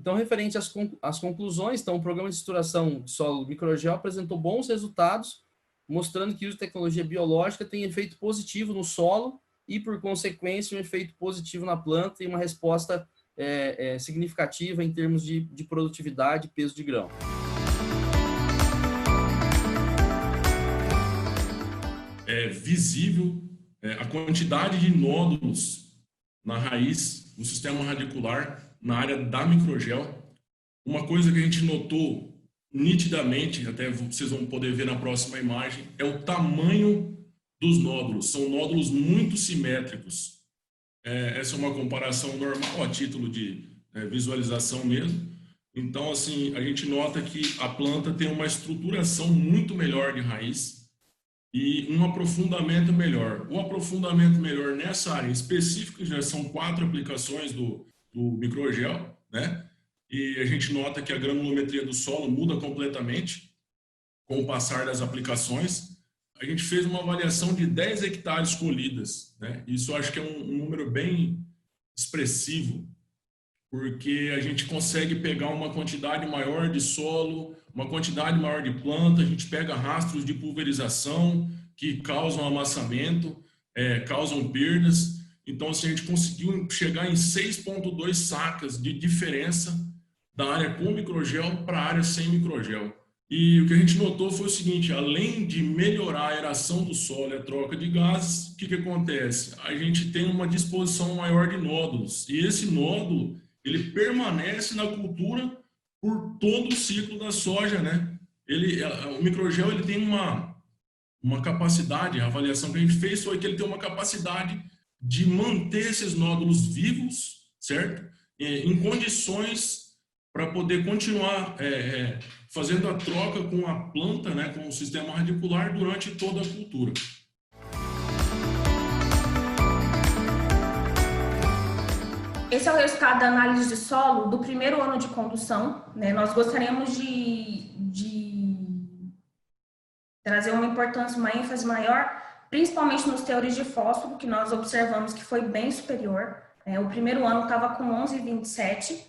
Então, referente às conclusões, então, o programa de estruturação de solo microgel apresentou bons resultados, mostrando que o uso de tecnologia biológica tem efeito positivo no solo e, por consequência, um efeito positivo na planta e uma resposta significativa em termos de produtividade e peso de grão. É visível a quantidade de nódulos na raiz, no sistema radicular, na área da microgel. Uma coisa que a gente notou nitidamente, até vocês vão poder ver na próxima imagem, é o tamanho dos nódulos. São nódulos muito simétricos. Essa é uma comparação normal, a título de visualização mesmo. Então, assim, a gente nota que a planta tem uma estruturação muito melhor de raiz e um aprofundamento melhor. O aprofundamento melhor nessa área em específico, já são 4 aplicações do microgel, né? E a gente nota que a granulometria do solo muda completamente com o passar das aplicações. A gente fez uma avaliação de 10 hectares colhidas, né? Isso eu acho que é um número bem expressivo, porque a gente consegue pegar uma quantidade maior de solo, uma quantidade maior de planta, a gente pega rastros de pulverização que causam amassamento, causam perdas. Então, assim, a gente conseguiu chegar em 6,2 sacas de diferença da área com microgel para a área sem microgel. E o que a gente notou foi o seguinte: além de melhorar a aeração do solo e a troca de gases, o que acontece? A gente tem uma disposição maior de nódulos, e esse nódulo ele permanece na cultura por todo o ciclo da soja, né? O microgel ele tem uma capacidade, a avaliação que a gente fez foi que ele tem uma capacidade de manter esses nódulos vivos, certo? Em condições para poder continuar fazendo a troca com a planta, né, com o sistema radicular durante toda a cultura. Esse é o resultado da análise de solo do primeiro ano de condução, né? Nós gostaríamos de trazer uma importância, uma ênfase maior, principalmente nos teores de fósforo, que nós observamos que foi bem superior. O primeiro ano estava com 11,27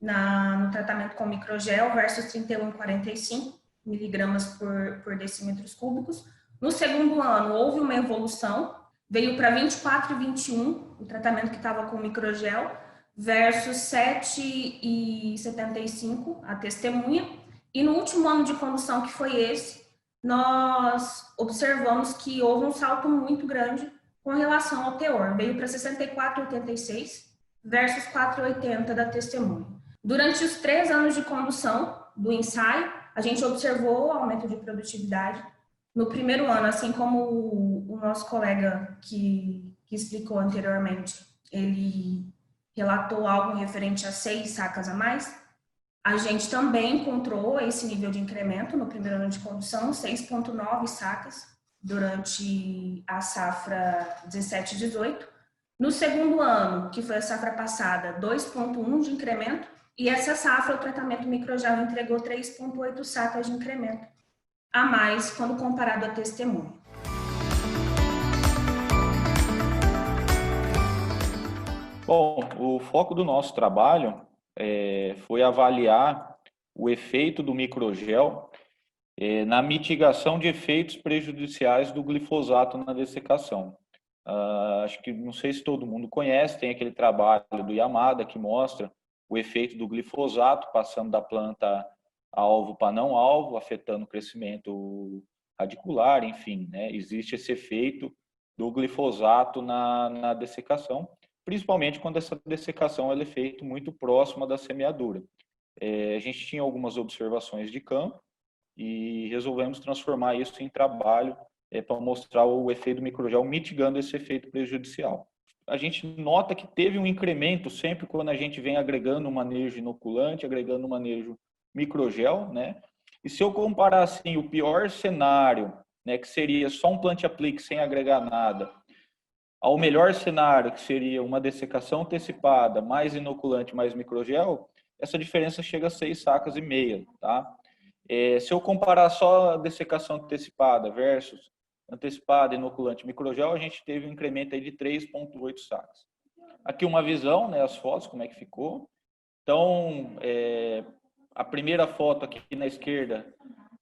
no tratamento com microgel versus 31,45 miligramas por decímetros cúbicos. No segundo ano, houve uma evolução, veio para 24,21 o tratamento que estava com microgel versus 7,75 a testemunha. E no último ano de condução, que foi esse, nós observamos que houve um salto muito grande com relação ao teor. Veio para 64,86 versus 4,80 da testemunha. Durante os 3 anos de condução do ensaio, a gente observou aumento de produtividade. No primeiro ano, assim como o nosso colega que explicou anteriormente, ele relatou algo referente a 6 sacas a mais, a gente também encontrou esse nível de incremento no primeiro ano de condução, 6,9 sacas durante a safra 17 e 18. No segundo ano, que foi a safra passada, 2,1 de incremento, e essa safra, o tratamento microgel entregou 3,8 sacas de incremento a mais quando comparado a testemunho. Bom, o foco do nosso trabalho foi avaliar o efeito do microgel na mitigação de efeitos prejudiciais do glifosato na dessecação. Acho que, não sei se todo mundo conhece, tem aquele trabalho do Yamada que mostra o efeito do glifosato passando da planta alvo para não alvo, afetando o crescimento radicular, enfim, né? Existe esse efeito do glifosato na dessecação, principalmente quando essa dessecação ela é feita muito próxima da semeadura. A gente tinha algumas observações de campo e resolvemos transformar isso em trabalho para mostrar o efeito do microgel mitigando esse efeito prejudicial. A gente nota que teve um incremento sempre quando a gente vem agregando um manejo inoculante, agregando um manejo microgel, né? E se eu comparar assim o pior cenário, né, que seria só um plant-aplique sem agregar nada, ao melhor cenário, que seria uma dessecação antecipada, mais inoculante, mais microgel, essa diferença chega a 6,5 sacas, tá? Se eu comparar só a dessecação antecipada versus antecipada, inoculante, microgel, a gente teve um incremento aí de 3,8 sacas. Aqui uma visão, né, as fotos, como é que ficou. Então, a primeira foto aqui na esquerda,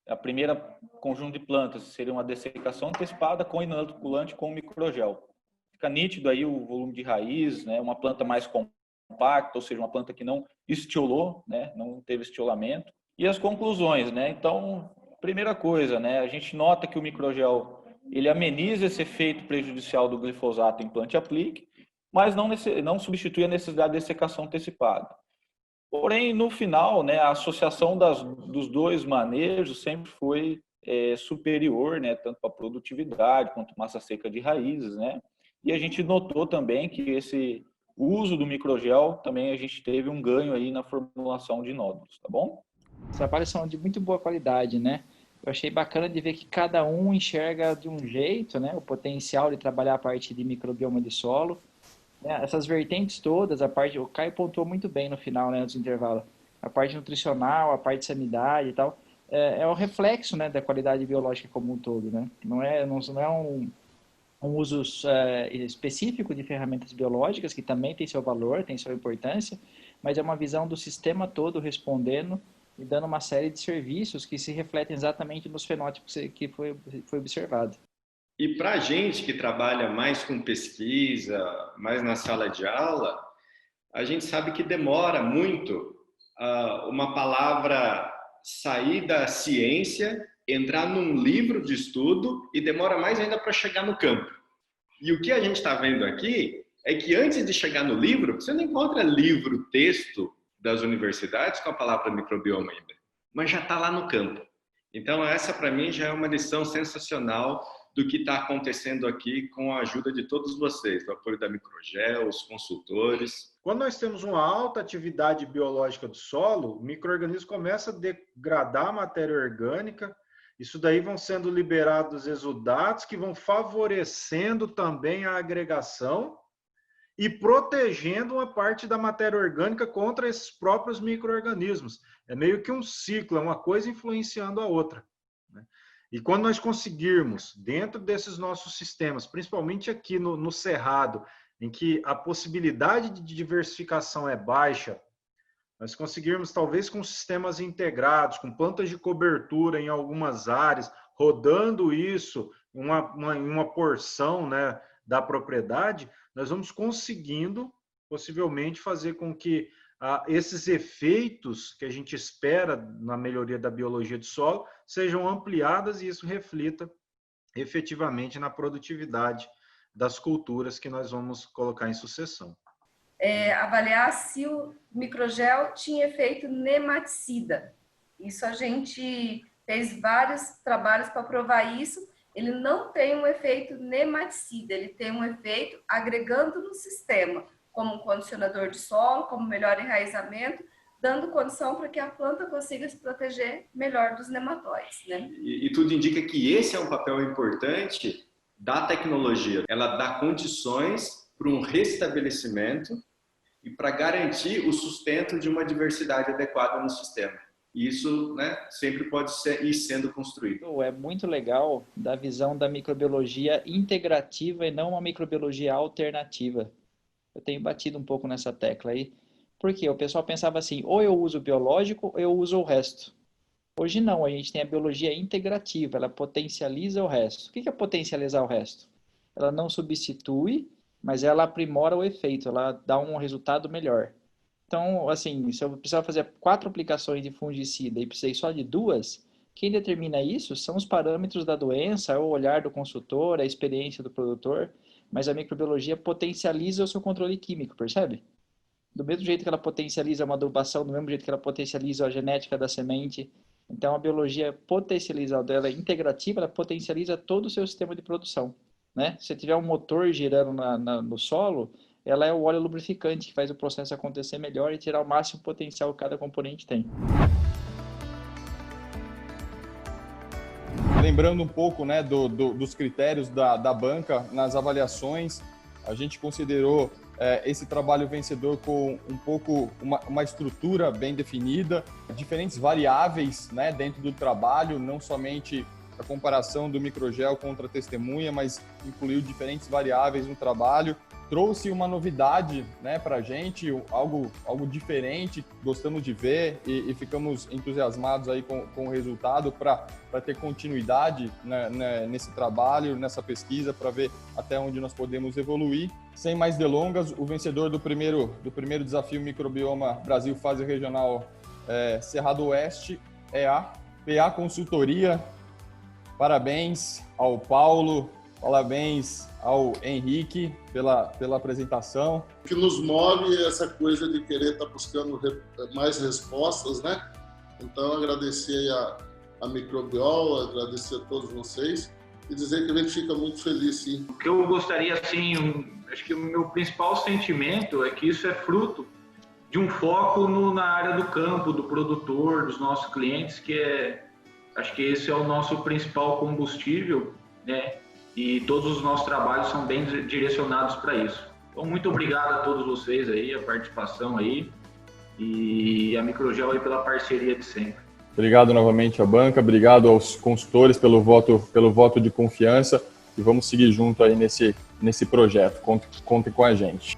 a primeira conjunto de plantas seria uma dessecação antecipada com inoculante com microgel. Fica nítido aí o volume de raiz, né? Uma planta mais compacta, ou seja, uma planta que não estiolou, né? Não teve estiolamento. E as conclusões, né? Então, primeira coisa, né? A gente nota que o microgel ele ameniza esse efeito prejudicial do glifosato em plante-aplique, mas não substitui a necessidade de dessecação antecipada. Porém, no final, né, a associação dos dois manejos sempre foi superior, né, tanto para produtividade quanto massa seca de raízes, né? E a gente notou também que esse uso do microgel também a gente teve um ganho aí na formulação de nódulos, tá bom? Os trabalhos são de muito boa qualidade, né? Eu achei bacana de ver que cada um enxerga de um jeito, né, o potencial de trabalhar a parte de microbioma de solo. Essas vertentes todas, o Caio pontuou muito bem no final, né, nos intervalos, a parte nutricional, a parte de sanidade e tal, é o reflexo, né, da qualidade biológica como um todo, né? Não é um uso específico de ferramentas biológicas, que também tem seu valor, tem sua importância, mas é uma visão do sistema todo respondendo e dando uma série de serviços que se refletem exatamente nos fenótipos que foi observado. E para a gente que trabalha mais com pesquisa, mais na sala de aula, a gente sabe que demora muito uma palavra sair da ciência, entrar num livro de estudo e demora mais ainda para chegar no campo. E o que a gente está vendo aqui é que antes de chegar no livro, você não encontra livro, texto das universidades com a palavra microbioma ainda, mas já está lá no campo. Então essa para mim já é uma lição sensacional do que está acontecendo aqui com a ajuda de todos vocês, o apoio da Microgel, os consultores. Quando nós temos uma alta atividade biológica do solo, o micro-organismo começa a degradar a matéria orgânica, isso daí vão sendo liberados exudatos que vão favorecendo também a agregação e protegendo uma parte da matéria orgânica contra esses próprios micro-organismos. É meio que um ciclo, é uma coisa influenciando a outra, né? E quando nós conseguirmos, dentro desses nossos sistemas, principalmente aqui no Cerrado, em que a possibilidade de diversificação é baixa, nós conseguirmos, talvez com sistemas integrados, com plantas de cobertura em algumas áreas, rodando isso em uma porção, né, da propriedade, nós vamos conseguindo, possivelmente, fazer com que esses efeitos que a gente espera na melhoria da biologia do solo sejam ampliadas e isso reflita efetivamente na produtividade das culturas que nós vamos colocar em sucessão. Avaliar se o microgel tinha efeito nematicida. Isso a gente fez vários trabalhos para provar isso. Ele não tem um efeito nematicida, ele tem um efeito agregando no sistema, como um condicionador de solo, como melhor enraizamento, dando condição para que a planta consiga se proteger melhor dos nematóides, né? E tudo indica que esse é um papel importante da tecnologia. Ela dá condições para um restabelecimento e para garantir o sustento de uma diversidade adequada no sistema. E isso, né, sempre pode ir sendo construído. É muito legal da visão da microbiologia integrativa e não uma microbiologia alternativa. Eu tenho batido um pouco nessa tecla aí, porque o pessoal pensava assim, ou eu uso o biológico ou eu uso o resto. Hoje não, a gente tem a biologia integrativa, ela potencializa o resto. O que é potencializar o resto? Ela não substitui, mas ela aprimora o efeito, ela dá um resultado melhor. Então, assim, se eu precisar fazer 4 aplicações de fungicida e precisei só de 2, quem determina isso são os parâmetros da doença, o olhar do consultor, a experiência do produtor, mas a microbiologia potencializa o seu controle químico, percebe? Do mesmo jeito que ela potencializa uma adubação, do mesmo jeito que ela potencializa a genética da semente. Então, a biologia potencializada, ela é integrativa, ela potencializa todo o seu sistema de produção, né? Se tiver um motor girando no solo, ela é o óleo lubrificante que faz o processo acontecer melhor e tirar o máximo potencial que cada componente tem. Lembrando um pouco, né, dos critérios da banca nas avaliações, a gente considerou esse trabalho vencedor com uma estrutura bem definida, diferentes variáveis, né, dentro do trabalho, não somente a comparação do microgel contra a testemunha, mas incluiu diferentes variáveis no trabalho. trouxe uma novidade, né, para a gente, algo diferente, gostamos de ver e ficamos entusiasmados aí com o resultado para ter continuidade, né, nesse trabalho, nessa pesquisa, para ver até onde nós podemos evoluir. Sem mais delongas, o vencedor do primeiro desafio Microbioma Brasil Fase Regional Cerrado Oeste é a PA Consultoria. Parabéns ao Paulo, parabéns ao Henrique pela apresentação. O que nos move é essa coisa de querer estar buscando mais respostas, né? Então, agradecer a Microbiol, agradecer a todos vocês e dizer que a gente fica muito feliz, sim. O que eu gostaria, assim, acho que o meu principal sentimento é que isso é fruto de um foco na área do campo, do produtor, dos nossos clientes, acho que esse é o nosso principal combustível, né? E todos os nossos trabalhos são bem direcionados para isso. Então, muito obrigado a todos vocês aí, a participação aí, e a Microgel aí pela parceria de sempre. Obrigado novamente à banca, obrigado aos consultores pelo voto de confiança e vamos seguir junto aí nesse projeto. Contem com a gente.